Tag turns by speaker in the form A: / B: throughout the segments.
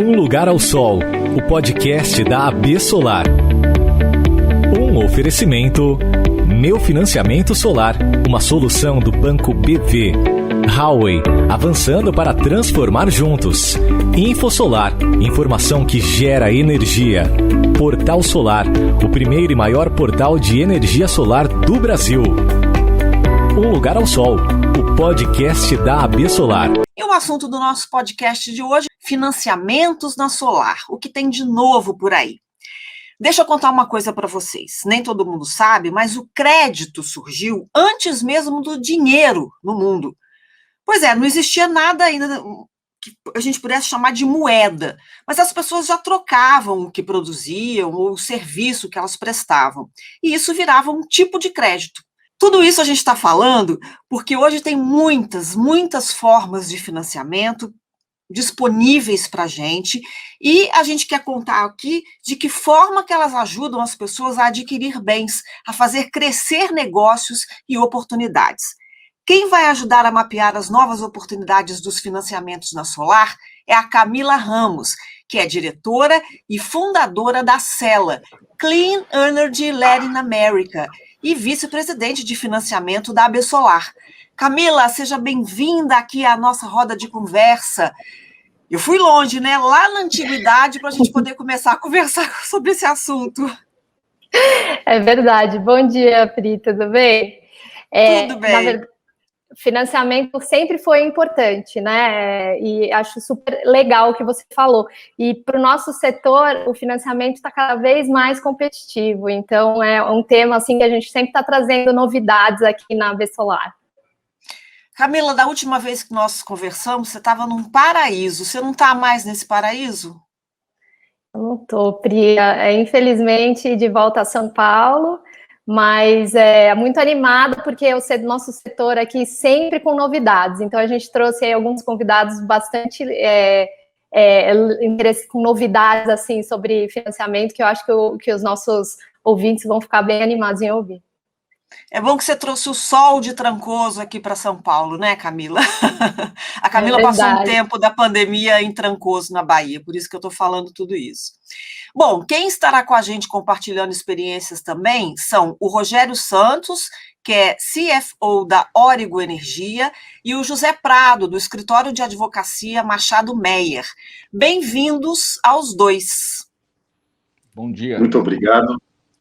A: Um Lugar ao Sol, o podcast da AB Solar. Um oferecimento Meu Financiamento Solar, uma solução do Banco BV. Huawei, avançando para transformar juntos. InfoSolar, informação que gera energia. Portal Solar, o primeiro e maior portal de energia solar do Brasil. Um Lugar ao Sol, o podcast da AB Solar.
B: E o assunto do nosso podcast de hoje, financiamentos na Solar. O que tem de novo por aí? Deixa eu contar uma coisa para vocês. Nem todo mundo sabe, mas o crédito surgiu antes mesmo do dinheiro no mundo. Pois é, não existia nada ainda que a gente pudesse chamar de moeda, mas as pessoas já trocavam o que produziam ou o serviço que elas prestavam, e isso virava um tipo de crédito. Tudo isso a gente está falando porque hoje tem muitas formas de financiamento disponíveis para a gente, e a gente quer contar aqui de que forma que elas ajudam as pessoas a adquirir bens, a fazer crescer negócios e oportunidades. Quem vai ajudar a mapear as novas oportunidades dos financiamentos na Solar é a Camila Ramos, que é diretora e fundadora da Cela, Clean Energy Latin America, e vice-presidente de financiamento da AB Solar. Camila, seja bem-vinda aqui à nossa roda de conversa. Eu fui longe, né? Lá na antiguidade, para a gente poder começar a conversar sobre esse assunto.
C: É verdade. Bom dia, Pri, tudo bem?
B: Tudo bem.
C: Na verdade, financiamento sempre foi importante, né? E acho super legal o que você falou. E para o nosso setor, o financiamento está cada vez mais competitivo. Então, é um tema assim que a gente sempre está trazendo novidades aqui na AB Solar.
B: Camila, da última vez que nós conversamos, você estava num paraíso. Você não está mais nesse paraíso?
C: Eu não estou, Pri. Infelizmente, de volta a São Paulo. Mas é muito animado porque o nosso setor aqui sempre com novidades. Então, a gente trouxe aí alguns convidados bastante com novidades assim, sobre financiamento, que eu acho que os nossos ouvintes vão ficar bem animados em ouvir.
B: É bom que você trouxe o sol de Trancoso aqui para São Paulo, né, Camila? A Camila passou um tempo da pandemia em Trancoso, na Bahia, por isso que eu estou falando tudo isso. Bom, quem estará com a gente compartilhando experiências também são o Rogério Santos, que é CFO da Origo Energia, e o José Prado, do escritório de advocacia Machado Meyer. Bem-vindos aos dois.
D: Bom dia.
E: Muito obrigado.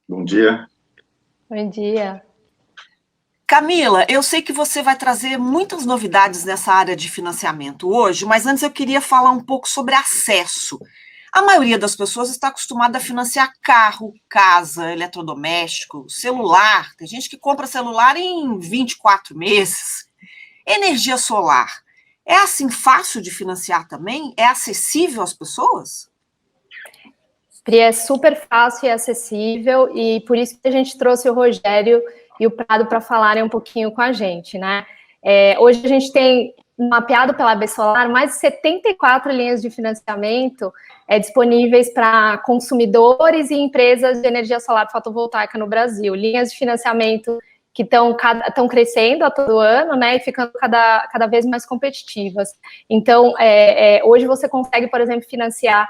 E: Bom dia.
C: Bom dia.
B: Camila, eu sei que você vai trazer muitas novidades nessa área de financiamento hoje, mas antes eu queria falar um pouco sobre acesso. A maioria das pessoas está acostumada a financiar carro, casa, eletrodoméstico, celular. Tem gente que compra celular em 24 meses. Energia solar. É assim fácil de financiar também? É acessível às pessoas?
C: Pri, é super fácil e acessível, e por isso que a gente trouxe o Rogério e o Prado para falarem um pouquinho com a gente, né? Hoje a gente tem mapeado pela AB Solar mais de 74 linhas de financiamento disponíveis para consumidores e empresas de energia solar fotovoltaica no Brasil. Linhas de financiamento que estão crescendo a todo ano, né, e ficando cada vez mais competitivas. Então, hoje você consegue, por exemplo, financiar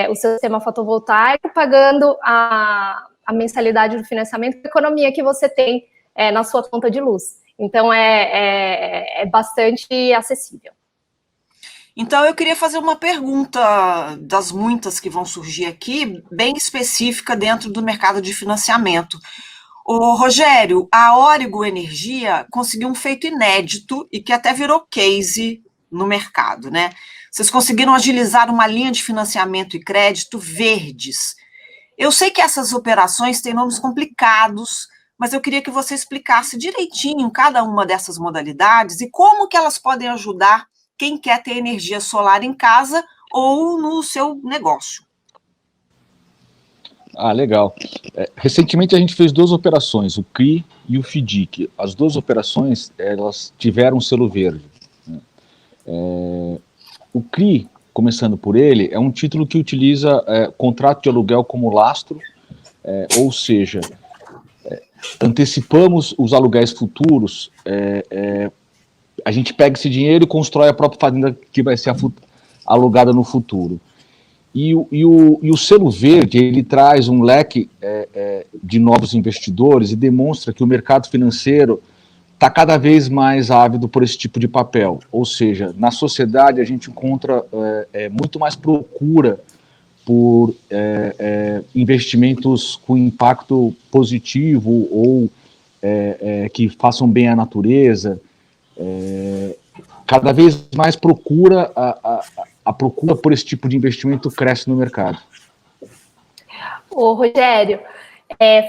C: o seu sistema fotovoltaico pagando a mensalidade do financiamento com a economia que você tem na sua conta de luz. Então, é bastante acessível.
B: Então, eu queria fazer uma pergunta das muitas que vão surgir aqui, bem específica dentro do mercado de financiamento. Ô, Rogério, a Origo Energia conseguiu um feito inédito e que até virou case no mercado, né? Vocês conseguiram agilizar uma linha de financiamento e crédito verdes. Eu sei que essas operações têm nomes complicados, mas eu queria que você explicasse direitinho cada uma dessas modalidades e como que elas podem ajudar quem quer ter energia solar em casa ou no seu negócio.
D: Legal. Recentemente a gente fez 2 operações, o CRI e o FDIC. As 2 operações, elas tiveram selo verde. O CRI, começando por ele, é um título que utiliza contrato de aluguel como lastro, ou seja, antecipamos os aluguéis futuros, a gente pega esse dinheiro e constrói a própria fazenda que vai ser alugada no futuro. E o selo verde, ele traz um leque de novos investidores e demonstra que o mercado financeiro está cada vez mais ávido por esse tipo de papel. Ou seja, na sociedade a gente encontra muito mais procura por investimentos com impacto positivo ou que façam bem à natureza. Cada vez mais a procura por esse tipo de investimento cresce no mercado.
C: Ô, Rogério,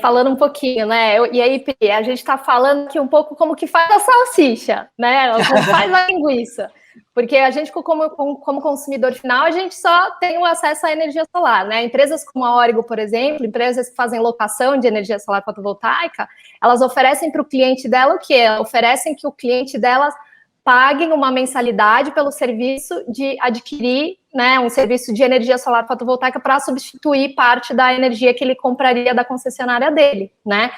C: falando um pouquinho, né? E aí, Pri, a gente está falando aqui um pouco como que faz a salsicha, né? Como faz a linguiça. Porque a gente, como consumidor final, a gente só tem o acesso à energia solar, né? Empresas como a Origo, por exemplo, empresas que fazem locação de energia solar fotovoltaica, elas oferecem para o cliente dela o quê? Oferecem que o cliente delas paguem uma mensalidade pelo serviço de adquirir, né, um serviço de energia solar fotovoltaica para substituir parte da energia que ele compraria da concessionária dele, né?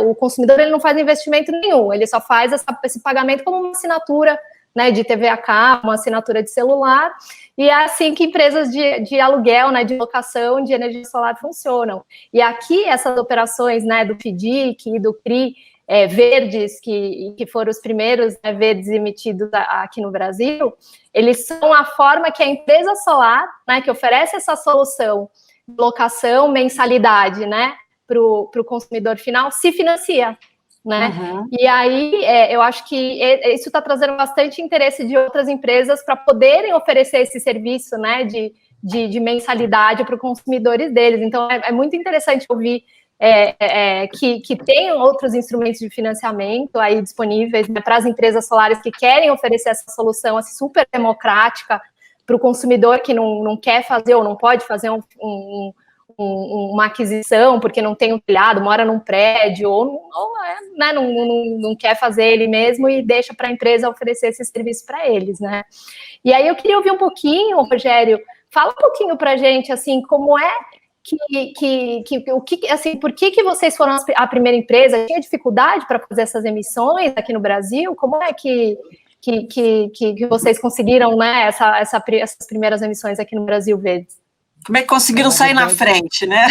C: O consumidor ele não faz investimento nenhum, ele só faz esse pagamento como uma assinatura, né, de TV a cabo, uma assinatura de celular, e é assim que empresas de aluguel, né, de locação de energia solar funcionam. E aqui essas operações, né, do FDIC e do CRI, verdes, que foram os primeiros, né, verdes emitidos aqui no Brasil, eles são a forma que a empresa solar, né, que oferece essa solução de locação, mensalidade, né, para o consumidor final, se financia, né? Uhum. E aí, eu acho que isso está trazendo bastante interesse de outras empresas para poderem oferecer esse serviço, né, de mensalidade para os consumidores deles. Então, é muito interessante ouvir que tem outros instrumentos de financiamento aí disponíveis, né, para as empresas solares que querem oferecer essa solução assim, super democrática para o consumidor que não quer fazer ou não pode fazer uma aquisição porque não tem um telhado, mora num prédio né, não quer fazer ele mesmo e deixa para a empresa oferecer esse serviço para eles, né? E aí eu queria ouvir um pouquinho, Rogério, fala um pouquinho para a gente, assim, como é assim, por que vocês foram a primeira empresa? Tinha dificuldade para fazer essas emissões aqui no Brasil? Como é que vocês conseguiram, né, essas primeiras emissões aqui no Brasil verdes?
B: Como é que conseguiram sair na frente, né?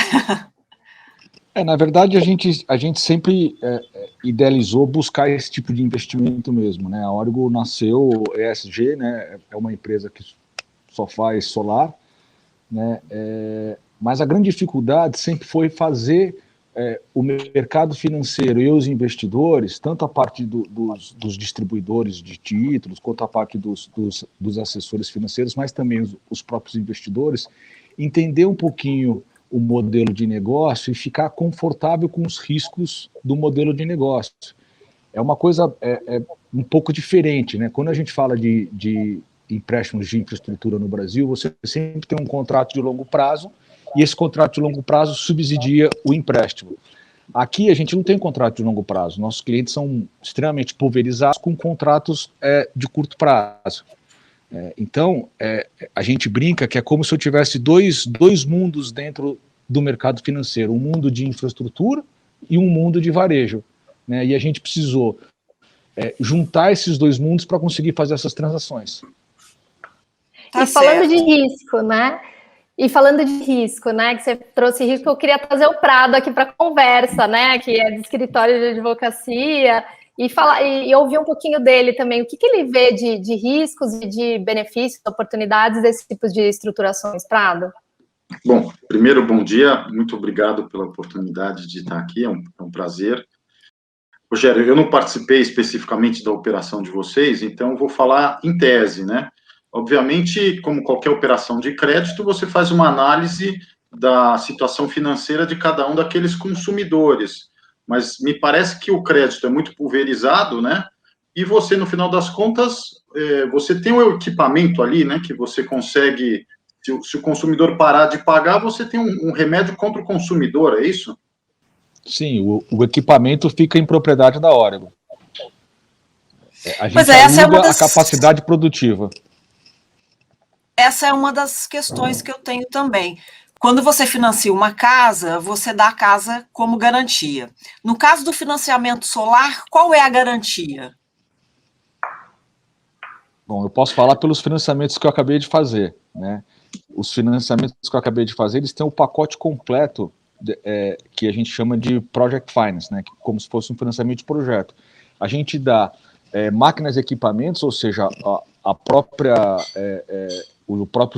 D: Na verdade, a gente sempre idealizou buscar esse tipo de investimento mesmo, né? A Origo nasceu, ESG, né? É uma empresa que só faz solar, né? Mas a grande dificuldade sempre foi fazer o mercado financeiro e os investidores, tanto a parte dos distribuidores de títulos, quanto a parte dos assessores financeiros, mas também os próprios investidores, entender um pouquinho o modelo de negócio e ficar confortável com os riscos do modelo de negócio. É uma coisa um pouco diferente, né? Quando a gente fala de empréstimos de infraestrutura no Brasil, você sempre tem um contrato de longo prazo e esse contrato de longo prazo subsidia o empréstimo. Aqui a gente não tem contrato de longo prazo, nossos clientes são extremamente pulverizados com contratos de curto prazo. Então, a gente brinca que é como se eu tivesse dois mundos dentro do mercado financeiro, um mundo de infraestrutura e um mundo de varejo, né? E a gente precisou juntar esses dois mundos para conseguir fazer essas transações.
C: Tá, e falando de risco, né? E falando de risco, né, que você trouxe risco, eu queria trazer o Prado aqui para a conversa, né, que é de escritório de advocacia, e ouvir um pouquinho dele também. O que ele vê de riscos e de benefícios, oportunidades desse tipo de estruturações, Prado?
E: Bom, primeiro, bom dia, muito obrigado pela oportunidade de estar aqui, é um prazer. Rogério, eu não participei especificamente da operação de vocês, então vou falar em tese, né? Obviamente, como qualquer operação de crédito, você faz uma análise da situação financeira de cada um daqueles consumidores, mas me parece que o crédito é muito pulverizado, né? E você, no final das contas, você tem um equipamento ali, né? Que você consegue, se o consumidor parar de pagar, você tem um remédio contra o consumidor, é isso?
D: Sim, o equipamento fica em propriedade da Origo. A gente
B: essa
D: aluga a capacidade produtiva.
B: Essa é uma das questões que eu tenho também. Quando você financia uma casa, você dá a casa como garantia. No caso do financiamento solar, qual é a garantia?
D: Bom, eu posso falar pelos financiamentos que eu acabei de fazer, né? os financiamentos que eu acabei de fazer, eles têm o pacote completo que a gente chama de Project Finance, né, como se fosse um financiamento de projeto. A gente dá máquinas e equipamentos, ou seja, o próprio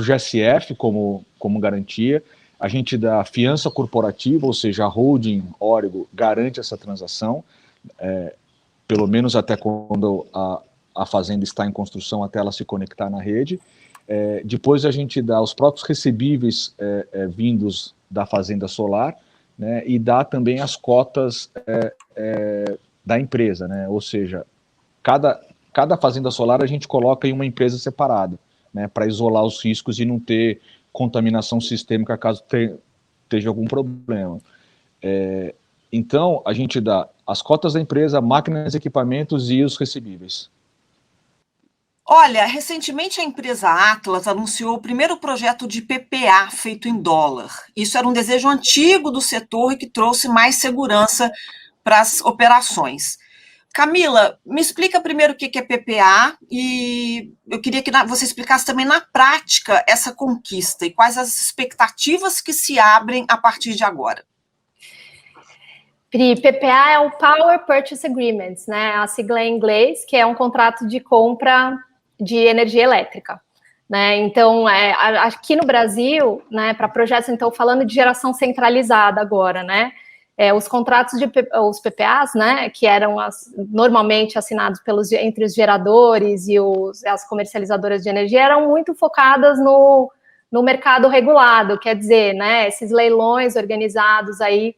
D: GSF como garantia, a gente dá fiança corporativa, ou seja, a holding Origo garante essa transação, pelo menos até quando a fazenda está em construção, até ela se conectar na rede. Depois a gente dá os próprios recebíveis vindos da fazenda solar, né, e dá também as cotas da empresa, né, ou seja, cada fazenda solar a gente coloca em uma empresa separada, né, para isolar os riscos e não ter contaminação sistêmica caso esteja algum problema. Então, a gente dá as cotas da empresa, máquinas, equipamentos e os recebíveis.
B: Olha, recentemente a empresa Atlas anunciou o primeiro projeto de PPA feito em dólar. Isso era um desejo antigo do setor e que trouxe mais segurança para as operações. Camila, me explica primeiro o que é PPA e eu queria que você explicasse também na prática essa conquista e quais as expectativas que se abrem a partir de agora.
C: Pri, PPA é o Power Purchase Agreements, né? A sigla em inglês, que é um contrato de compra de energia elétrica, né? Então, aqui no Brasil, né, para projetos, então, falando de geração centralizada agora, né? Os contratos os PPAs, né, que eram normalmente assinados entre os geradores e as comercializadoras de energia, eram muito focadas no mercado regulado, quer dizer, né, esses leilões organizados aí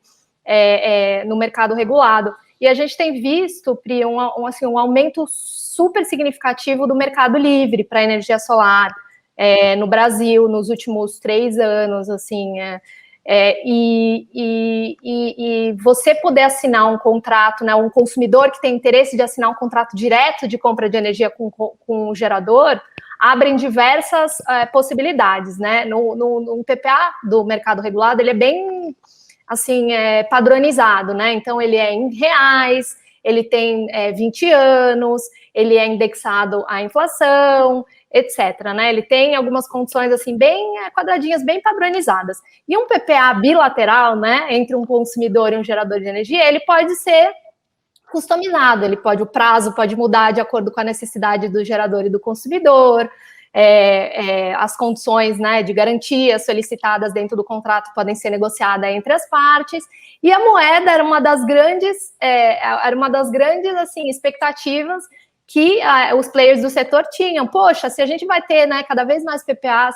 C: no mercado regulado. E a gente tem visto, Pri, um aumento super significativo do mercado livre para energia solar no Brasil nos últimos 3 anos, assim, e você poder assinar um contrato, né, um consumidor que tem interesse de assinar um contrato direto de compra de energia com o gerador, abrem diversas possibilidades, né? No PPA do mercado regulado, ele é bem, assim, padronizado, né? Então, ele é em reais, ele tem 20 anos, ele é indexado à inflação, etc., né? Ele tem algumas condições, assim, bem quadradinhas, bem padronizadas. E um PPA bilateral, né, entre um consumidor e um gerador de energia, ele pode ser customizado, o prazo pode mudar de acordo com a necessidade do gerador e do consumidor, as condições, né, de garantia solicitadas dentro do contrato podem ser negociadas entre as partes, e a moeda era uma das grandes, assim, expectativas que os players do setor tinham. Poxa, se a gente vai ter, né, cada vez mais PPAs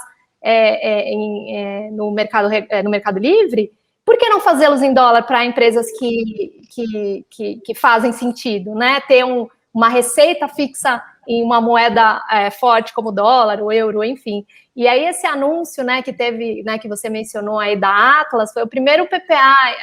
C: no mercado livre, por que não fazê-los em dólar para empresas que fazem sentido, né? Ter uma receita fixa em uma moeda forte como o dólar, o euro, enfim. E aí esse anúncio, né, que teve, né, que você mencionou aí da Atlas, foi o primeiro PPA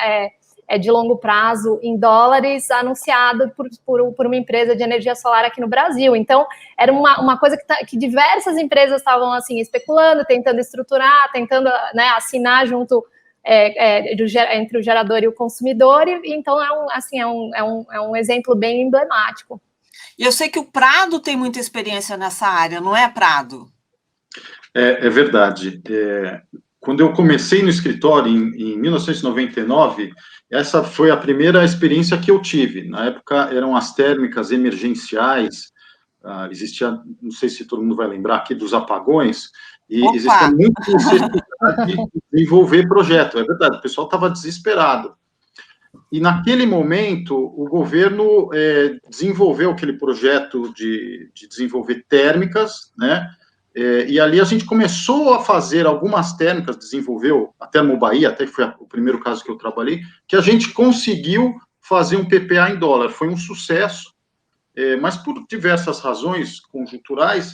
C: de longo prazo em dólares anunciado por uma empresa de energia solar aqui no Brasil. Então, era uma coisa que diversas empresas estavam, assim, especulando, tentando estruturar, tentando, né, assinar junto entre o gerador e o consumidor, e então é um exemplo bem emblemático.
B: E eu sei que o Prado tem muita experiência nessa área, não é, Prado?
E: É verdade. Quando eu comecei no escritório, em 1999, essa foi a primeira experiência que eu tive. Na época, eram as térmicas emergenciais, existia, não sei se todo mundo vai lembrar aqui, dos apagões, e existia muita necessidade de desenvolver projeto. É verdade, o pessoal estava desesperado. E, naquele momento, o governo desenvolveu aquele projeto de desenvolver térmicas, né? E ali a gente começou a fazer algumas térmicas, desenvolveu a Termobahia, até que foi o primeiro caso que eu trabalhei, que a gente conseguiu fazer um PPA em dólar. Foi um sucesso, mas por diversas razões conjunturais,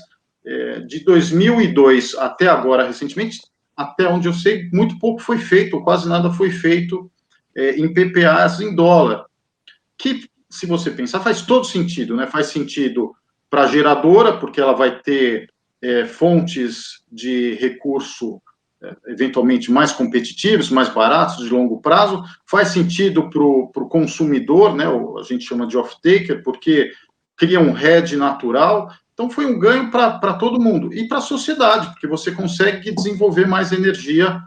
E: de 2002 até agora, recentemente, até onde eu sei, muito pouco foi feito, ou quase nada foi feito em PPAs em dólar, que, se você pensar, faz todo sentido, né? Faz sentido para a geradora, porque ela vai ter fontes de recurso eventualmente mais competitivos, mais baratos, de longo prazo, faz sentido para o consumidor, né? A gente chama de off-taker, porque cria um hedge natural. Então, foi um ganho para todo mundo e para a sociedade, porque você consegue desenvolver mais energia,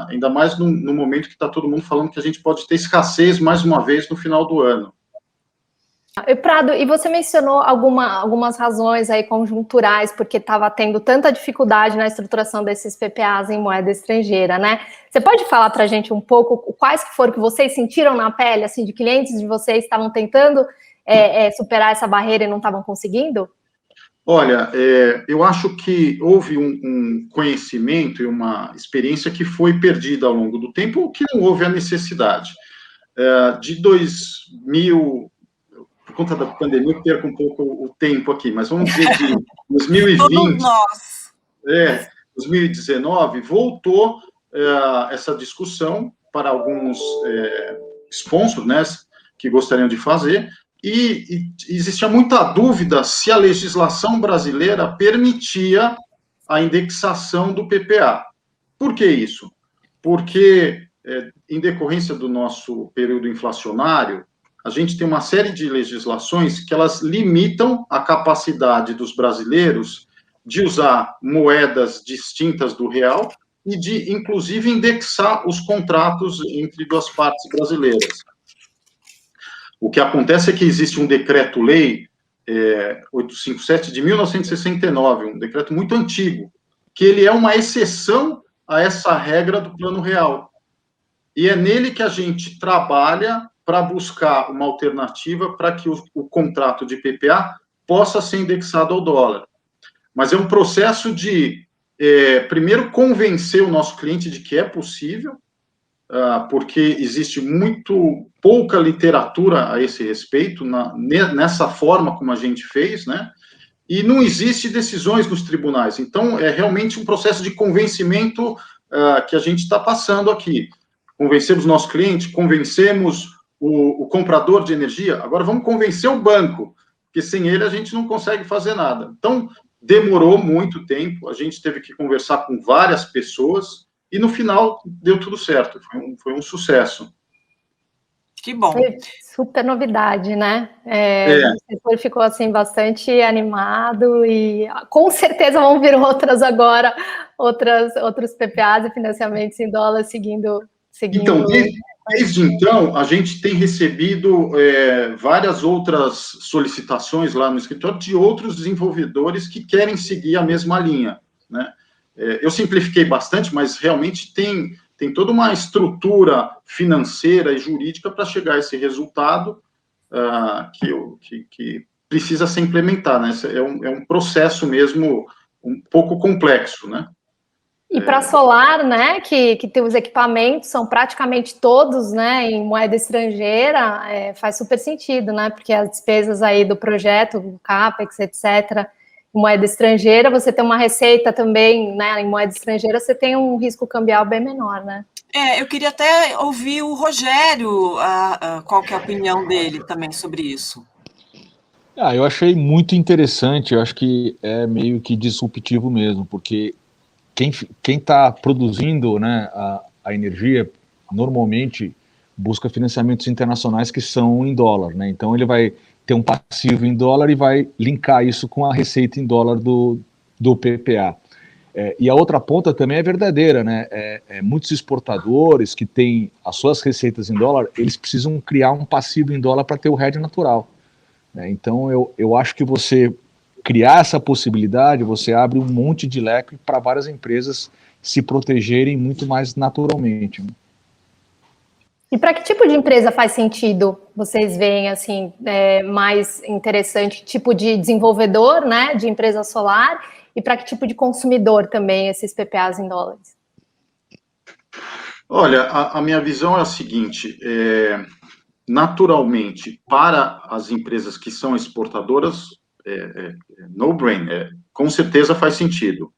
E: ainda mais no momento que está todo mundo falando que a gente pode ter escassez mais uma vez no final do ano.
C: Prado, e você mencionou algumas razões aí conjunturais, porque estava tendo tanta dificuldade na estruturação desses PPAs em moeda estrangeira, né? Você pode falar para a gente um pouco quais que foram que vocês sentiram na pele, assim, de clientes de vocês estavam tentando superar essa barreira e não estavam conseguindo?
E: Olha, eu acho que houve um conhecimento e uma experiência que foi perdida ao longo do tempo, ou que não houve a necessidade. De 2000, por conta da pandemia, eu perco um pouco o tempo aqui, mas vamos dizer de 2020...
B: Todos nós.
E: 2019, voltou essa discussão para alguns sponsors, né, que gostariam de fazer, e existia muita dúvida se a legislação brasileira permitia a indexação do PPA. Por que isso? Porque, em decorrência do nosso período inflacionário, a gente tem uma série de legislações que elas limitam a capacidade dos brasileiros de usar moedas distintas do real e de, inclusive, indexar os contratos entre duas partes brasileiras. O que acontece é que existe um decreto-lei 857 de 1969, um decreto muito antigo, que ele é uma exceção a essa regra do Plano Real. E é nele que a gente trabalha para buscar uma alternativa para que o contrato de PPA possa ser indexado ao dólar. Mas é um processo de, primeiro, convencer o nosso cliente de que é possível, porque existe muito pouca literatura a esse respeito, nessa forma como a gente fez, né? E não existe decisões nos tribunais. Então, é realmente um processo de convencimento que a gente está passando aqui. Convencemos o nosso cliente, convencemos o comprador de energia, agora vamos convencer o banco, porque sem ele a gente não consegue fazer nada. Então, demorou muito tempo, a gente teve que conversar com várias pessoas, e no final deu tudo certo, foi um sucesso.
B: Que bom.
C: Foi super novidade, né? O setor ficou assim bastante animado e com certeza vão vir outros PPAs e financiamentos em dólar seguindo.
E: Então, desde então, a gente tem recebido várias outras solicitações lá no escritório de outros desenvolvedores que querem seguir a mesma linha, né? Eu simplifiquei bastante, mas realmente tem toda uma estrutura financeira e jurídica para chegar a esse resultado que precisa ser implementado, né? É um processo mesmo um pouco complexo, né?
C: E para solar, né, que tem os equipamentos, são praticamente todos, né, em moeda estrangeira, faz super sentido, né, porque as despesas aí do projeto, o CAPEX, etc., em moeda estrangeira, você tem uma receita também, né, em moeda estrangeira, você tem um risco cambial bem menor, né?
B: Eu queria até ouvir o Rogério, qual que é a opinião dele também sobre isso.
D: Eu achei muito interessante, eu acho que é meio que disruptivo mesmo, porque quem está produzindo, né, a energia, normalmente busca financiamentos internacionais que são em dólar, né? Então ele vai ter um passivo em dólar e vai linkar isso com a receita em dólar do PPA. E a outra ponta também é verdadeira, né? Muitos exportadores que têm as suas receitas em dólar, eles precisam criar um passivo em dólar para ter o hedge natural, né? Então eu acho que você criar essa possibilidade, você abre um monte de leque para várias empresas se protegerem muito mais naturalmente, né?
C: E para que tipo de empresa faz sentido? Vocês veem assim mais interessante, tipo de desenvolvedor, né, de empresa solar, e para que tipo de consumidor também esses PPAs em dólares?
E: Olha, a minha visão é a seguinte: naturalmente, para as empresas que são exportadoras, no brain, com certeza faz sentido.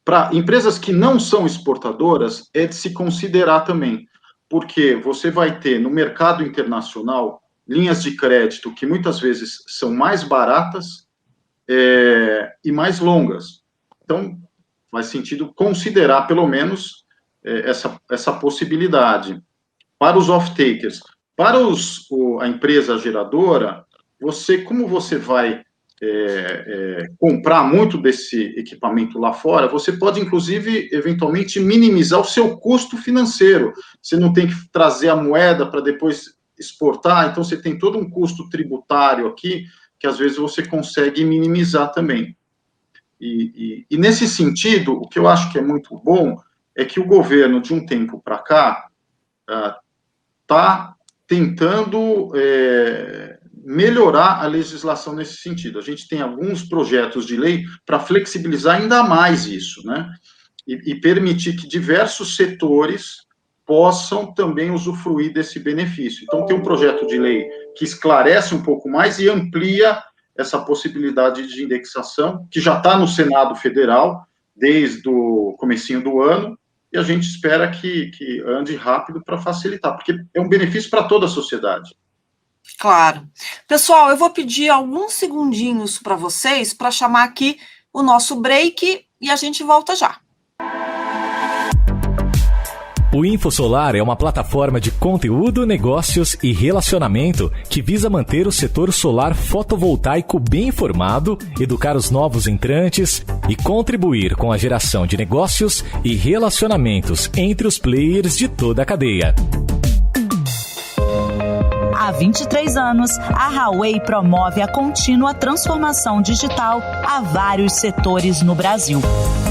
E: Para empresas que não são exportadoras, é de se considerar também, porque você vai ter no mercado internacional linhas de crédito que muitas vezes são mais baratas e mais longas. Então, faz sentido considerar, pelo menos, essa possibilidade. Para os off-takers, para a empresa geradora, como você vai comprar muito desse equipamento lá fora, você pode, inclusive, eventualmente, minimizar o seu custo financeiro. Você não tem que trazer a moeda para depois exportar, então você tem todo um custo tributário aqui, que às vezes você consegue minimizar também. E nesse sentido, o que eu acho que é muito bom é que o governo, de um tempo para cá, está tentando melhorar a legislação nesse sentido. A gente tem alguns projetos de lei para flexibilizar ainda mais isso, né? E permitir que diversos setores possam também usufruir desse benefício. Então, tem um projeto de lei que esclarece um pouco mais e amplia essa possibilidade de indexação, que já está no Senado Federal, desde o comecinho do ano, e a gente espera que ande rápido para facilitar, porque é um benefício para toda a sociedade.
B: Claro. Pessoal, eu vou pedir alguns segundinhos para vocês para chamar aqui o nosso break e a gente volta já.
A: O InfoSolar é uma plataforma de conteúdo, negócios e relacionamento que visa manter o setor solar fotovoltaico bem informado, educar os novos entrantes e contribuir com a geração de negócios e relacionamentos entre os players de toda a cadeia.
F: Há 23 anos, a Huawei promove a contínua transformação digital a vários setores no Brasil.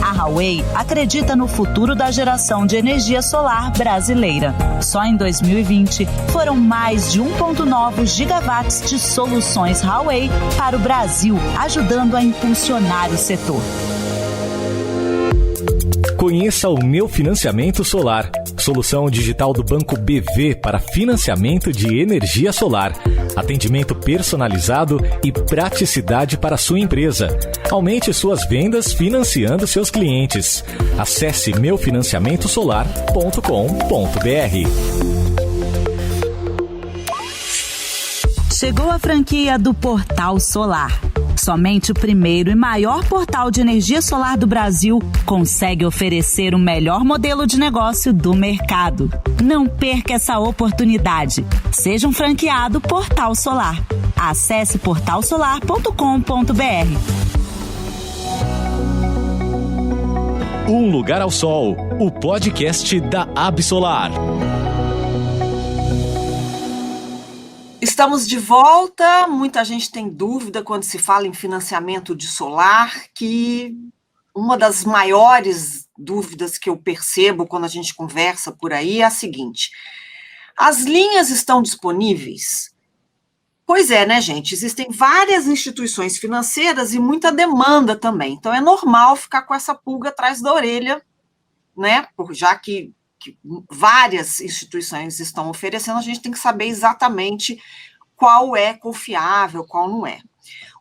F: A Huawei acredita no futuro da geração de energia solar brasileira. Só em 2020, foram mais de 1,9 gigawatts de soluções Huawei para o Brasil, ajudando a impulsionar o setor.
A: Conheça o Meu Financiamento Solar, solução digital do Banco BV para financiamento de energia solar, atendimento personalizado e praticidade para sua empresa. Aumente suas vendas financiando seus clientes. Acesse meufinanciamentosolar.com.br.
F: Chegou a franquia do Portal Solar. Somente o primeiro e maior portal de energia solar do Brasil consegue oferecer o melhor modelo de negócio do mercado. Não perca essa oportunidade. Seja um franqueado Portal Solar. Acesse portalsolar.com.br.
A: Um Lugar ao Sol, o podcast da Absolar.
B: Estamos de volta. Muita gente tem dúvida quando se fala em financiamento de solar, que uma das maiores dúvidas que eu percebo quando a gente conversa por aí é a seguinte: as linhas estão disponíveis? Pois é, né, gente? Existem várias instituições financeiras e muita demanda também. Então, é normal ficar com essa pulga atrás da orelha, né? Já que várias instituições estão oferecendo, a gente tem que saber exatamente qual é confiável, qual não é.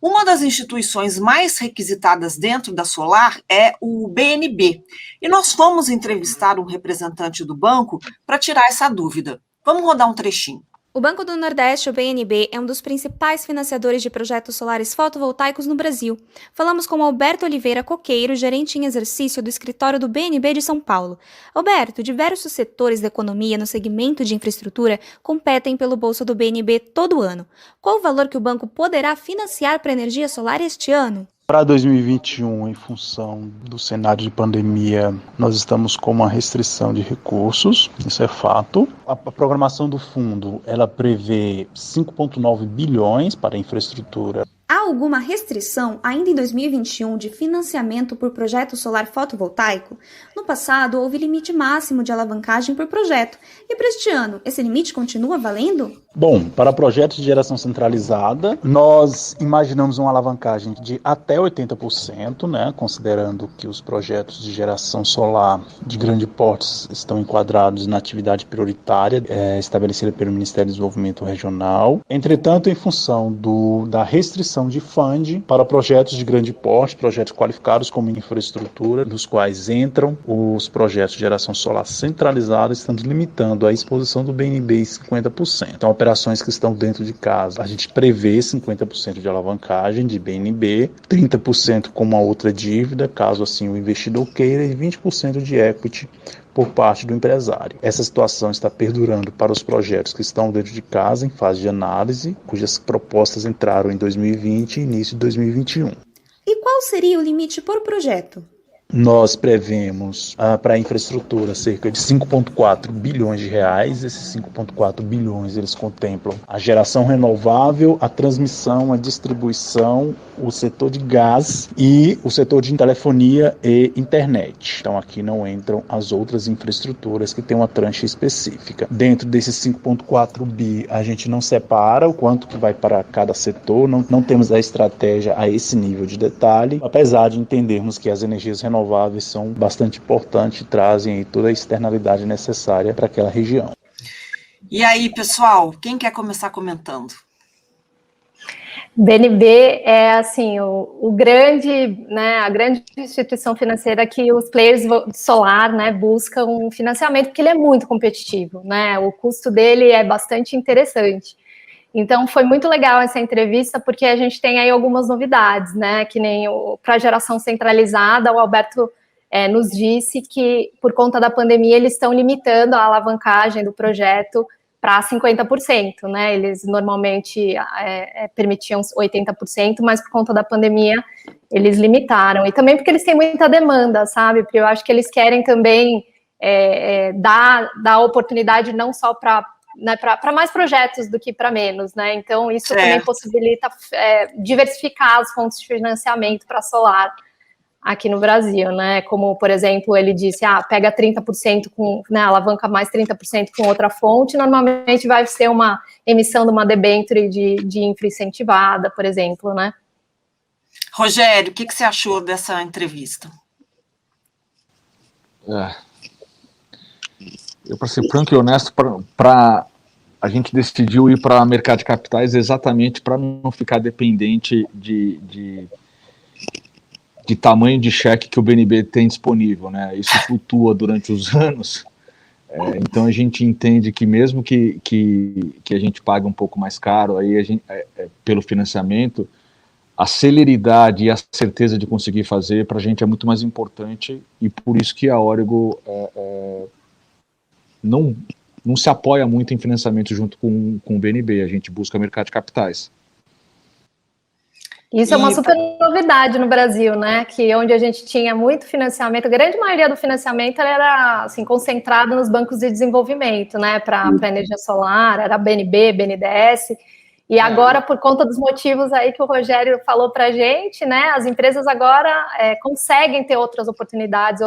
B: Uma das instituições mais requisitadas dentro da Solar é o BNB, e nós fomos entrevistar um representante do banco para tirar essa dúvida. Vamos rodar um trechinho.
G: O Banco do Nordeste, o BNB, é um dos principais financiadores de projetos solares fotovoltaicos no Brasil. Falamos com Alberto Oliveira Coqueiro, gerente em exercício do escritório do BNB de São Paulo. Alberto, diversos setores da economia no segmento de infraestrutura competem pelo bolso do BNB todo ano. Qual o valor que o banco poderá financiar para a energia solar este ano?
H: Para 2021, em função do cenário de pandemia, nós estamos com uma restrição de recursos, isso é fato. A programação do fundo, ela prevê 5,9 bilhões para a infraestrutura.
G: Há alguma restrição ainda em 2021 de financiamento por projeto solar fotovoltaico? No passado, houve limite máximo de alavancagem por projeto. E para este ano, esse limite continua valendo?
H: Bom, para projetos de geração centralizada, nós imaginamos uma alavancagem de até 80%, né, considerando que os projetos de geração solar de grande porte estão enquadrados na atividade prioritária estabelecida pelo Ministério do Desenvolvimento Regional. Entretanto, em função da restrição criação de fund para projetos de grande porte, projetos qualificados como infraestrutura, nos quais entram os projetos de geração solar centralizada. Estamos limitando a exposição do BNB em 50%. Então, operações que estão dentro de casa, a gente prevê 50% de alavancagem de BNB, 30% com uma outra dívida, caso assim o investidor queira, e 20% de equity por parte do empresário. Essa situação está perdurando para os projetos que estão dentro de casa, em fase de análise, cujas propostas entraram em 2020 e início de 2021.
G: E qual seria o limite por projeto?
H: Nós prevemos para a infraestrutura cerca de 5,4 bilhões de reais. Esses 5,4 bilhões, eles contemplam a geração renovável, a transmissão, a distribuição, o setor de gás e o setor de telefonia e internet. Então aqui não entram as outras infraestruturas que têm uma tranche específica. Dentro desses 5,4 bi, a gente não separa o quanto que vai para cada setor, não temos a estratégia a esse nível de detalhe, apesar de entendermos que as energias renováveis são bastante importantes e trazem aí toda a externalidade necessária para aquela região.
B: E aí, pessoal, quem quer começar comentando?
C: BNB é assim o grande, né, a grande instituição financeira que os players solar, né, buscam um financiamento, porque ele é muito competitivo, né? O custo dele é bastante interessante. Então, foi muito legal essa entrevista, porque a gente tem aí algumas novidades, né? Que nem para a geração centralizada, o Alberto nos disse que, por conta da pandemia, eles estão limitando a alavancagem do projeto para 50%, né? Eles normalmente permitiam 80%, mas por conta da pandemia, eles limitaram. E também porque eles têm muita demanda, sabe? Porque eu acho que eles querem também dar oportunidade não só para mais projetos do que para menos, né? Então, isso também possibilita diversificar as fontes de financiamento para solar aqui no Brasil, né? Como, por exemplo, ele disse, pega 30% com, né, alavanca mais 30% com outra fonte, normalmente vai ser uma emissão de uma debênture de infra incentivada, por exemplo, né?
B: Rogério, o que você achou dessa entrevista?
D: Eu, para ser franco e honesto, a gente decidiu ir para o mercado de capitais exatamente para não ficar dependente de tamanho de cheque que o BNB tem disponível, né? Isso flutua durante os anos, então a gente entende que mesmo que a gente pague um pouco mais caro aí pelo financiamento, a celeridade e a certeza de conseguir fazer para a gente é muito mais importante, e por isso que a Origo não se apoia muito em financiamento junto com o BNB, a gente busca mercado de capitais.
C: Isso é uma super novidade no Brasil, né? Que onde a gente tinha muito financiamento, a grande maioria do financiamento era assim, concentrado nos bancos de desenvolvimento, né? Para energia solar, era BNB, BNDES. E agora, por conta dos motivos aí que o Rogério falou para a gente, né? As empresas agora conseguem ter outras oportunidades,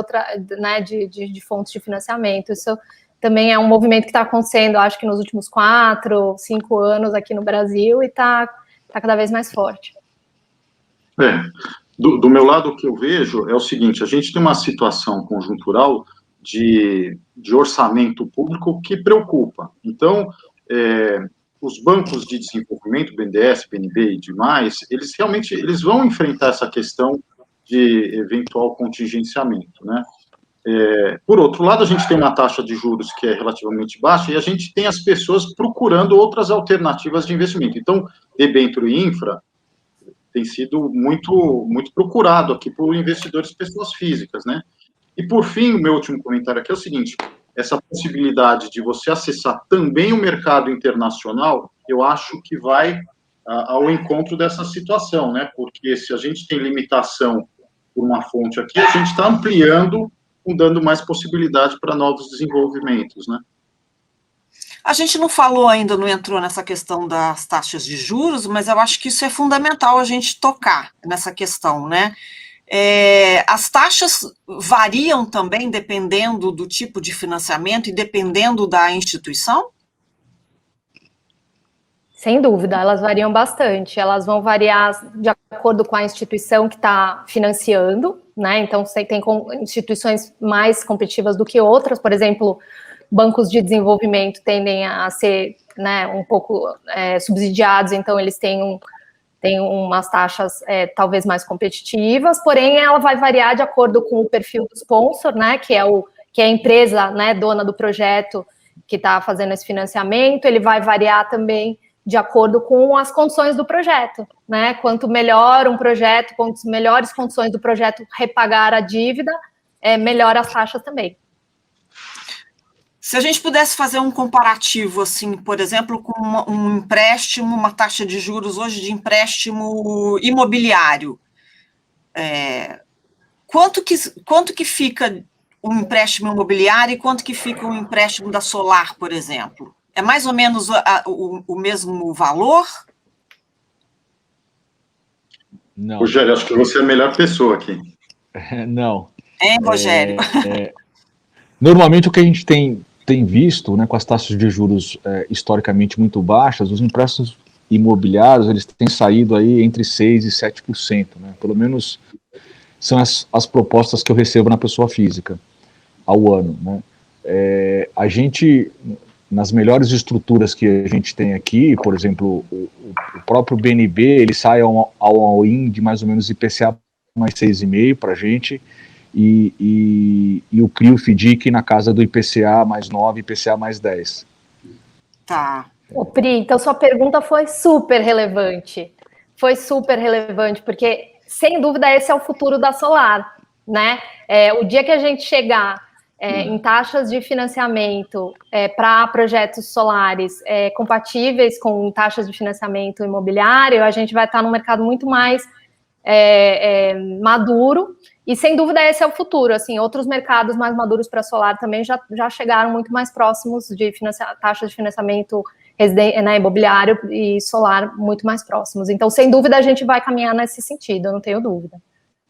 C: né, de fontes de financiamento. Isso também é um movimento que está acontecendo, acho que nos últimos 4, 5 anos aqui no Brasil, e está cada vez mais forte.
E: Do meu lado, o que eu vejo é o seguinte: a gente tem uma situação conjuntural de orçamento público que preocupa. Então, os bancos de desenvolvimento, BNDES, BNB e demais, eles vão enfrentar essa questão de eventual contingenciamento, né? Por outro lado, a gente tem uma taxa de juros que é relativamente baixa e a gente tem as pessoas procurando outras alternativas de investimento. Então, debênture e infra tem sido muito, muito procurado aqui por investidores pessoas físicas, né? E, por fim, o meu último comentário aqui é o seguinte: essa possibilidade de você acessar também o mercado internacional, eu acho que vai ao encontro dessa situação, né? Porque se a gente tem limitação por uma fonte aqui, a gente está ampliando, dando mais possibilidade para novos desenvolvimentos, né?
B: A gente não falou ainda, não entrou nessa questão das taxas de juros, mas eu acho que isso é fundamental a gente tocar nessa questão, né? As taxas variam também dependendo do tipo de financiamento e dependendo da instituição?
C: Sem dúvida, elas variam bastante. Elas vão variar de acordo com a instituição que está financiando, né? Então, você tem instituições mais competitivas do que outras. Por exemplo, bancos de desenvolvimento tendem a ser, né, um pouco subsidiados, então eles têm tem umas taxas talvez mais competitivas, porém ela vai variar de acordo com o perfil do sponsor, né, que é a empresa, né, dona do projeto que está fazendo esse financiamento. Ele vai variar também de acordo com as condições do projeto, né? Quanto melhor um projeto, quanto melhores condições do projeto repagar a dívida, melhor as taxas também.
B: Se a gente pudesse fazer um comparativo, assim, por exemplo, com um empréstimo, uma taxa de juros hoje de empréstimo imobiliário, quanto que fica um empréstimo imobiliário e quanto que fica um empréstimo da Solar, por exemplo? É mais ou menos o mesmo valor?
D: Não.
E: Rogério, acho que você é a melhor pessoa aqui.
D: Não.
B: Rogério?
D: Normalmente o que a gente tem visto, né, com as taxas de juros historicamente muito baixas, os empréstimos imobiliários eles têm saído aí entre 6% e 7%, né, pelo menos são as propostas que eu recebo na pessoa física ao ano, né. A gente, nas melhores estruturas que a gente tem aqui, por exemplo, o próprio BNB, ele sai ao all-in de mais ou menos IPCA mais 6,5% para a gente, e o CRI, o FDIC na casa do IPCA mais 9, IPCA mais 10.
B: Tá.
C: Ô, Pri, então sua pergunta foi super relevante. Porque, sem dúvida, esse é o futuro da Solar, né? O dia que a gente chegar em taxas de financiamento para projetos solares compatíveis com taxas de financiamento imobiliário, a gente vai estar num mercado muito mais maduro. E, sem dúvida, esse é o futuro. Assim, outros mercados mais maduros para solar também já chegaram muito mais próximos de taxas de financiamento imobiliário e solar muito mais próximos. Então, sem dúvida, a gente vai caminhar nesse sentido, eu não tenho dúvida.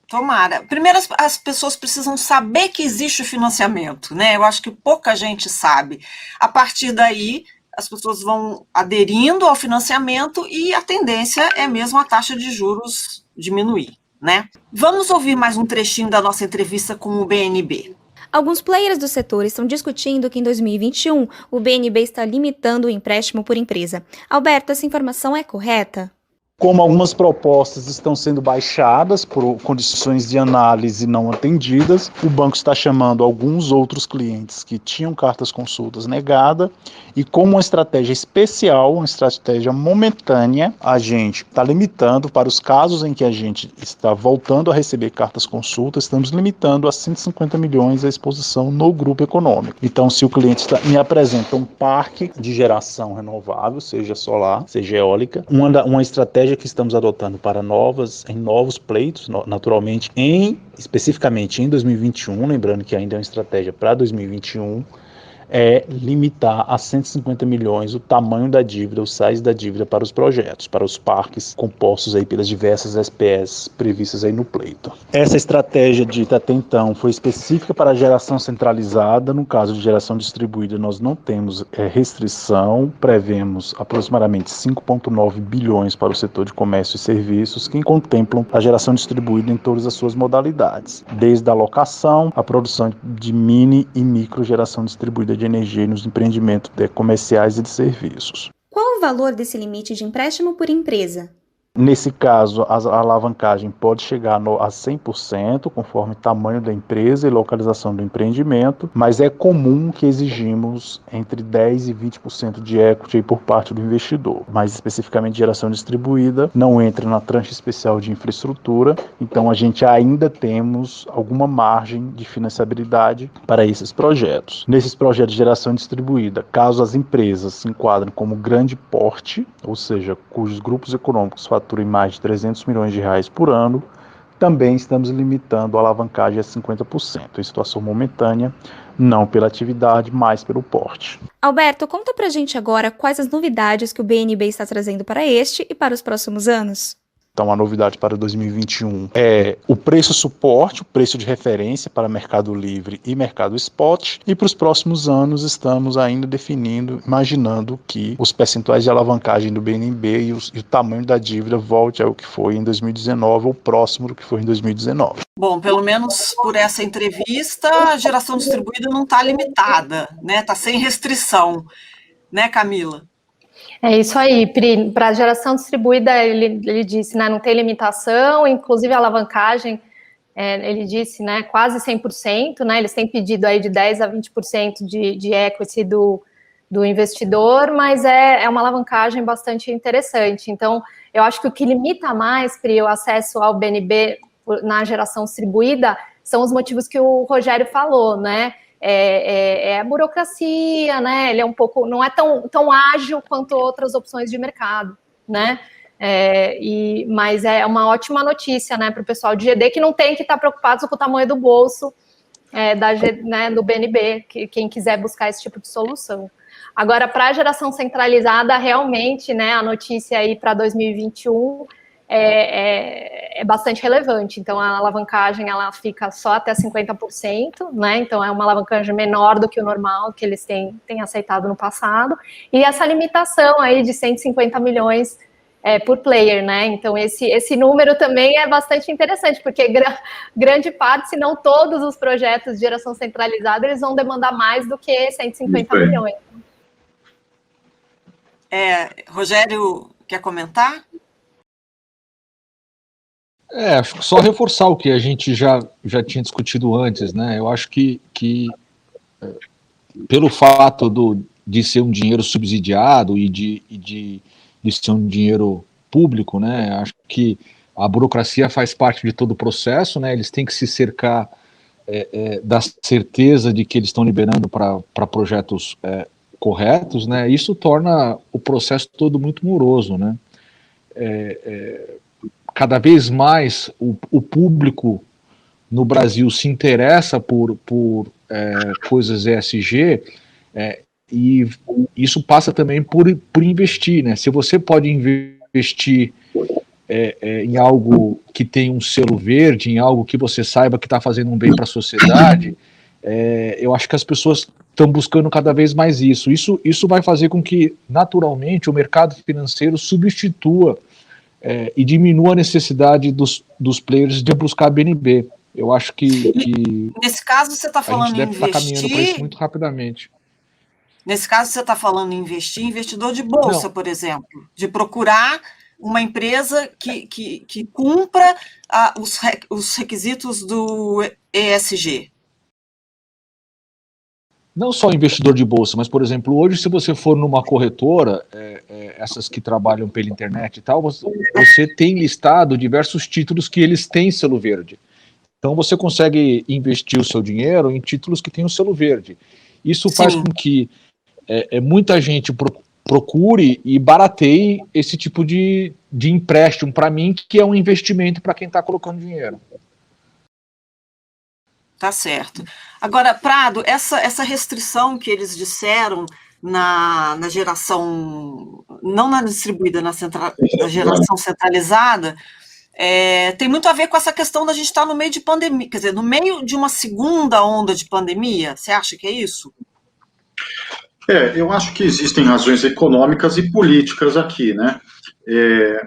B: Tomara. Primeiro, as pessoas precisam saber que existe o financiamento, né? Eu acho que pouca gente sabe. A partir daí, as pessoas vão aderindo ao financiamento e a tendência é mesmo a taxa de juros diminuir, né? Vamos ouvir mais um trechinho da nossa entrevista com o BNB.
G: Alguns players do setor estão discutindo que em 2021 o BNB está limitando o empréstimo por empresa. Alberto, essa informação é correta?
H: Como algumas propostas estão sendo baixadas por condições de análise não atendidas, o banco está chamando alguns outros clientes que tinham cartas consultas negadas e, como uma estratégia especial, uma estratégia momentânea, a gente está limitando para os casos em que a gente está voltando a receber cartas consultas, estamos limitando a 150 milhões a exposição no grupo econômico. Então, se o cliente me apresenta um parque de geração renovável, seja solar, seja eólica, uma estratégia que estamos adotando para novos pleitos, naturalmente, especificamente em 2021, lembrando que ainda é uma estratégia para 2021, é limitar a 150 milhões o tamanho da dívida, o size da dívida para os projetos, para os parques compostos aí pelas diversas SPS previstas aí no pleito. Essa estratégia dita até então foi específica para a geração centralizada. No caso de geração distribuída, nós não temos restrição, prevemos aproximadamente 5,9 bilhões para o setor de comércio e serviços, que contemplam a geração distribuída em todas as suas modalidades, desde a locação, a produção de mini e micro geração distribuída de energia nos empreendimentos comerciais e de serviços.
G: Qual o valor desse limite de empréstimo por empresa?
H: Nesse caso, a alavancagem pode chegar a 100%, conforme o tamanho da empresa e localização do empreendimento, mas é comum que exigimos entre 10% e 20% de equity por parte do investidor. Mais especificamente, geração distribuída não entra na tranche especial de infraestrutura, então a gente ainda temos alguma margem de financiabilidade para esses projetos. Nesses projetos de geração distribuída, caso as empresas se enquadrem como grande porte, ou seja, cujos grupos econômicos faturem mais de 300 milhões de reais por ano, também estamos limitando a alavancagem a 50%, em situação momentânea, não pela atividade, mas pelo porte.
G: Alberto, conta pra gente agora quais as novidades que o BNB está trazendo para este e para os próximos anos.
H: Então, a novidade para 2021 é o preço suporte, o preço de referência para Mercado Livre e Mercado Spot. E para os próximos anos, estamos ainda definindo, imaginando que os percentuais de alavancagem do BNB e o tamanho da dívida volte ao que foi em 2019 ou próximo do que foi em 2019.
B: Bom, pelo menos por essa entrevista, a geração distribuída não está limitada, né? Está sem restrição, né, Camila?
C: É isso aí, Pri. Para a geração distribuída, ele disse, né, não tem limitação, inclusive a alavancagem, ele disse, né, quase 100%, né, eles têm pedido aí de 10% a 20% de equity do investidor, mas é uma alavancagem bastante interessante. Então, eu acho que o que limita mais, Pri, o acesso ao BNB na geração distribuída são os motivos que o Rogério falou, né? É a burocracia, né? Ele é um pouco, não é tão ágil quanto outras opções de mercado, né? Mas é uma ótima notícia, né, para o pessoal de GD que não tem que estar preocupado com o tamanho do bolso do BNB, quem quiser buscar esse tipo de solução. Agora, para a geração centralizada, realmente, né, a notícia aí para 2021 é bastante relevante. Então, a alavancagem ela fica só até 50%, né? Então, é uma alavancagem menor do que o normal que eles têm aceitado no passado. E essa limitação aí de 150 milhões por player, né? Então, esse número também é bastante interessante, porque grande parte, se não todos os projetos de geração centralizada, eles vão demandar mais do que 150 milhões.
B: Rogério, quer comentar?
D: Acho que só reforçar o que a gente já tinha discutido antes, né? Eu acho que pelo fato de ser um dinheiro subsidiado e de ser um dinheiro público, né? Acho que a burocracia faz parte de todo o processo, né? Eles têm que se cercar da certeza de que eles estão liberando para projetos corretos, né? Isso torna o processo todo muito moroso, né? Cada vez mais o público no Brasil se interessa por coisas ESG, e isso passa também por investir, né? Se você pode investir em algo que tem um selo verde, em algo que você saiba que está fazendo um bem para a sociedade, eu acho que as pessoas estão buscando cada vez mais isso. Isso vai fazer com que, naturalmente, o mercado financeiro substitua e diminua a necessidade dos players de buscar BNB. Eu acho que
B: nesse caso você está falando em investir.
D: Estar caminhando para isso muito rapidamente.
B: Nesse caso você está falando em investir, investidor de bolsa, por exemplo, de procurar uma empresa que cumpra os requisitos do ESG.
D: Não só investidor de bolsa, mas, por exemplo, hoje, se você for numa corretora, essas que trabalham pela internet e tal, você tem listado diversos títulos que eles têm selo verde. Então, você consegue investir o seu dinheiro em títulos que têm o selo verde. Isso faz com que muita gente procure e barateie esse tipo de empréstimo, para mim, que é um investimento para quem está colocando dinheiro.
B: Tá certo. Agora, Prado, essa restrição que eles disseram na geração, não na distribuída, na geração centralizada, tem muito a ver com essa questão da gente estar no meio de pandemia, quer dizer, no meio de uma segunda onda de pandemia. Você acha que é isso?
E: Eu acho que existem razões econômicas e políticas aqui, né?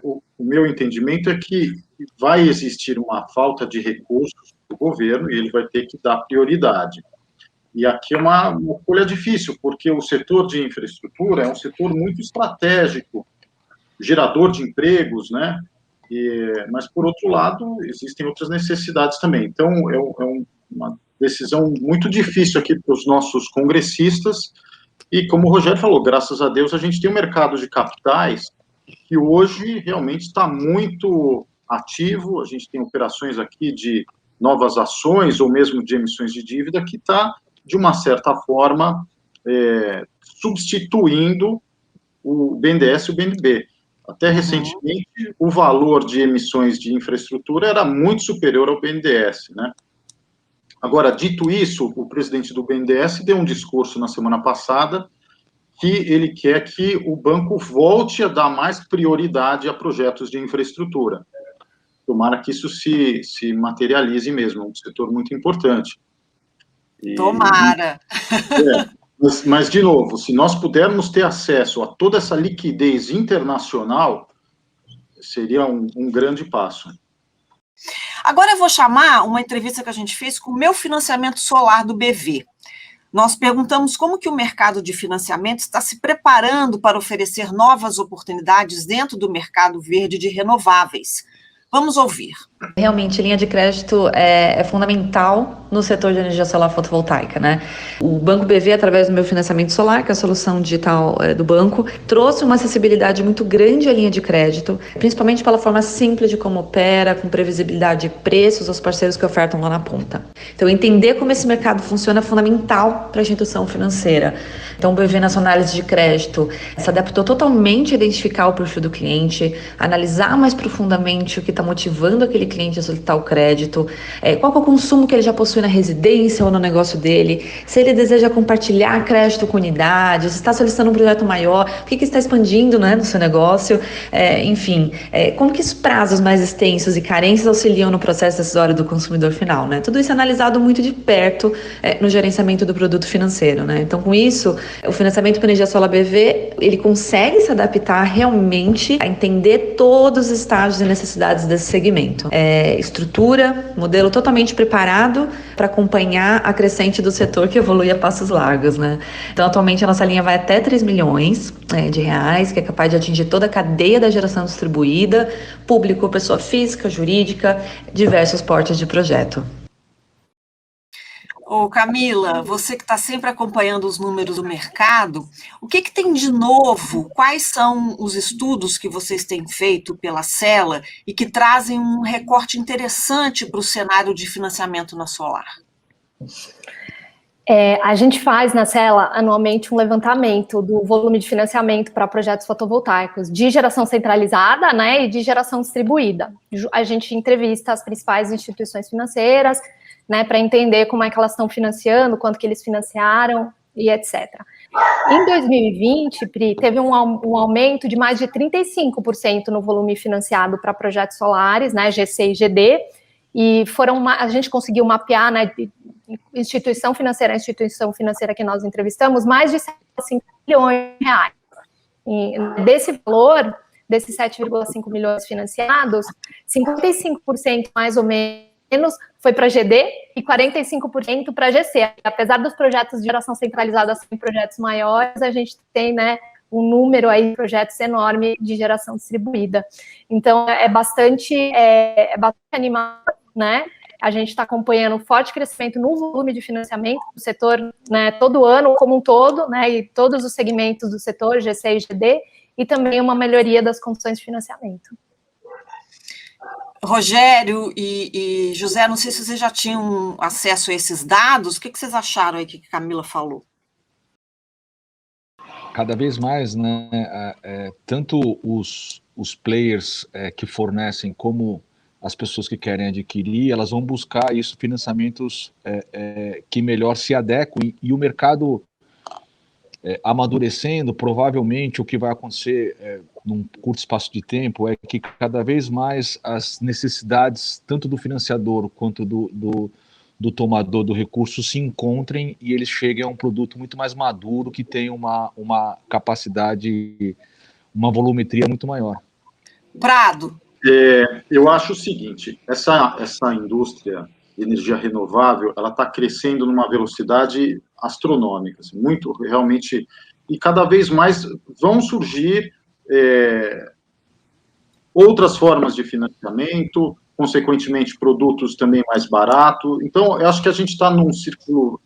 E: O meu entendimento é que vai existir uma falta de recursos do governo e ele vai ter que dar prioridade. E aqui é uma escolha difícil, porque o setor de infraestrutura é um setor muito estratégico, gerador de empregos, né? Mas, por outro lado, existem outras necessidades também. Então, é uma decisão muito difícil aqui para os nossos congressistas. E, como o Rogério falou, graças a Deus, a gente tem um mercado de capitais que hoje realmente está muito ativo. A gente tem operações aqui de novas ações ou mesmo de emissões de dívida que está, de uma certa forma, substituindo o BNDES e o BNB. Até recentemente, o valor de emissões de infraestrutura era muito superior ao BNDES, né? Agora, dito isso, o presidente do BNDES deu um discurso na semana passada que ele quer que o banco volte a dar mais prioridade a projetos de infraestrutura. Tomara que isso se materialize mesmo, é um setor muito importante.
B: Tomara!
E: Mas, de novo, se nós pudermos ter acesso a toda essa liquidez internacional, seria um grande passo.
B: Agora eu vou chamar uma entrevista que a gente fez com o Meu Financiamento Solar do BV. nós perguntamos como que o mercado de financiamento está se preparando para oferecer novas oportunidades dentro do mercado verde de renováveis. Vamos ouvir.
I: Realmente, linha de crédito é fundamental no setor de energia solar fotovoltaica, né? O Banco BV, através do meu financiamento solar, que é a solução digital do banco, trouxe uma acessibilidade muito grande à linha de crédito, principalmente pela forma simples de como opera, com previsibilidade de preços aos parceiros que ofertam lá na ponta. Então, entender como esse mercado funciona é fundamental para a instituição financeira. Então, o BV, na sua análise de crédito, se adaptou totalmente a identificar o perfil do cliente, analisar mais profundamente o que está motivando aquele cliente a solicitar o crédito, qual é o consumo que ele já possui na residência ou no negócio dele, se ele deseja compartilhar crédito com unidades, se está solicitando um projeto maior, o que está expandindo, né, no seu negócio, enfim, como que os prazos mais extensos e carências auxiliam no processo decisório do consumidor final, né? Tudo isso é analisado muito de perto no gerenciamento do produto financeiro, né? Então, com isso, o financiamento com energia solar BV, ele consegue se adaptar realmente a entender todos os estágios e necessidades desse segmento. Estrutura, modelo totalmente preparado para acompanhar a crescente do setor que evolui a passos largos, né? Então, atualmente, a nossa linha vai até 3 milhões de reais, que é capaz de atingir toda a cadeia da geração distribuída, público, pessoa física, jurídica, diversos portes de projeto.
B: Ô Camila, você que está sempre acompanhando os números do mercado, o que tem de novo? Quais são os estudos que vocês têm feito pela Cela e que trazem um recorte interessante para o cenário de financiamento na solar?
C: A gente faz na Cela anualmente um levantamento do volume de financiamento para projetos fotovoltaicos de geração centralizada, né, e de geração distribuída. A gente entrevista as principais instituições financeiras, né, para entender como é que elas estão financiando, quanto que eles financiaram e etc. Em 2020, Pri, teve um aumento de mais de 35% no volume financiado para projetos solares, né, GC e GD, e a gente conseguiu mapear, né, instituição financeira que nós entrevistamos, mais de 7,5 milhões de reais. E desse valor, desses 7,5 milhões financiados, 55% mais ou menos foi para GD e 45% para GC. Apesar dos projetos de geração centralizada serem projetos maiores, a gente tem, né, um número aí de projetos enorme de geração distribuída. Então, é bastante animado, né? A gente está acompanhando um forte crescimento no volume de financiamento do setor, né, todo ano, como um todo, né, e todos os segmentos do setor, GC e GD, e também uma melhoria das condições de financiamento.
B: Rogério e José, não sei se vocês já tinham acesso a esses dados, o que vocês acharam aí que a Camila falou?
D: Cada vez mais, né, tanto os players que fornecem como as pessoas que querem adquirir, elas vão buscar isso, financiamentos que melhor se adequem, e o mercado amadurecendo, provavelmente o que vai acontecer num curto espaço de tempo é que cada vez mais as necessidades, tanto do financiador quanto do tomador do recurso, se encontrem e eles cheguem a um produto muito mais maduro, que tem uma capacidade, uma volumetria muito maior.
B: Prado.
E: Eu acho o seguinte, essa indústria de energia renovável, ela está crescendo numa velocidade astronômica, assim, muito, realmente, e cada vez mais vão surgir outras formas de financiamento, consequentemente, produtos também mais baratos. Então, eu acho que a gente está num círculo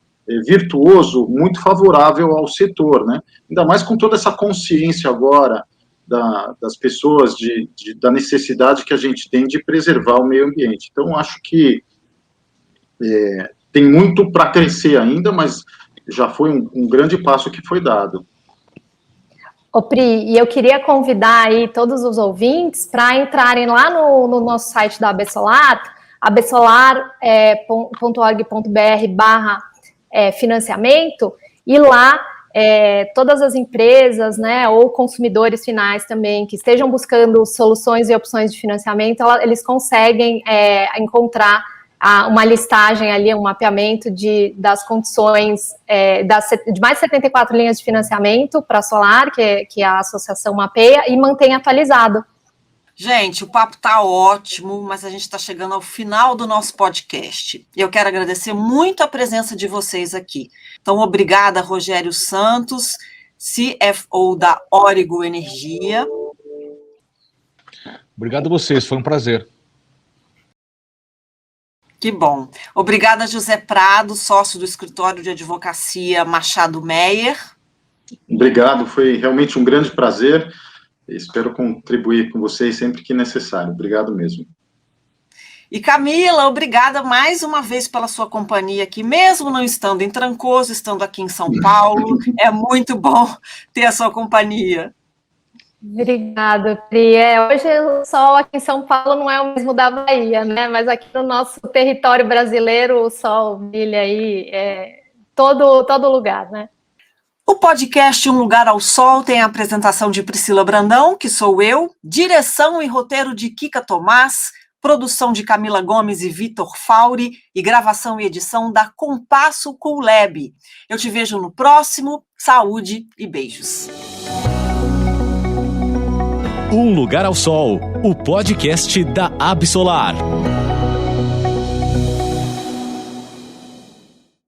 E: virtuoso muito favorável ao setor, né? Ainda mais com toda essa consciência agora das pessoas da necessidade que a gente tem de preservar o meio ambiente. Então, acho que tem muito para crescer ainda, mas já foi um grande passo que foi dado.
C: Ô Pri, e eu queria convidar aí todos os ouvintes para entrarem lá no nosso site da ABSolar, absolar.org.br/financiamento, e lá todas as empresas, né, ou consumidores finais também, que estejam buscando soluções e opções de financiamento, eles conseguem encontrar uma listagem ali, um mapeamento das condições de mais de 74 linhas de financiamento para solar, que a associação mapeia, e mantém atualizado.
B: Gente, o papo está ótimo, mas a gente está chegando ao final do nosso podcast. Eu quero agradecer muito a presença de vocês aqui. Então, obrigada, Rogério Santos, CFO da Origo Energia.
D: Obrigado a vocês, foi um prazer.
B: Que bom. Obrigada, José Prado, sócio do escritório de advocacia Machado Meyer.
E: Obrigado, foi realmente um grande prazer. Espero contribuir com vocês sempre que necessário. Obrigado mesmo.
B: E Camila, obrigada mais uma vez pela sua companhia aqui, mesmo não estando em Trancoso, estando aqui em São Paulo. É muito bom ter a sua companhia.
C: Obrigada, Pri. Hoje o sol aqui em São Paulo não é o mesmo da Bahia, né? Mas aqui no nosso território brasileiro o sol brilha aí todo lugar, né?
B: O podcast Um Lugar ao Sol tem a apresentação de Priscila Brandão, que sou eu, direção e roteiro de Kika Tomás, produção de Camila Gomes e Vitor Fauri e gravação e edição da Compasso Coolab. Eu te vejo no próximo. Saúde e beijos.
A: Um Lugar ao Sol, o podcast da Absolar.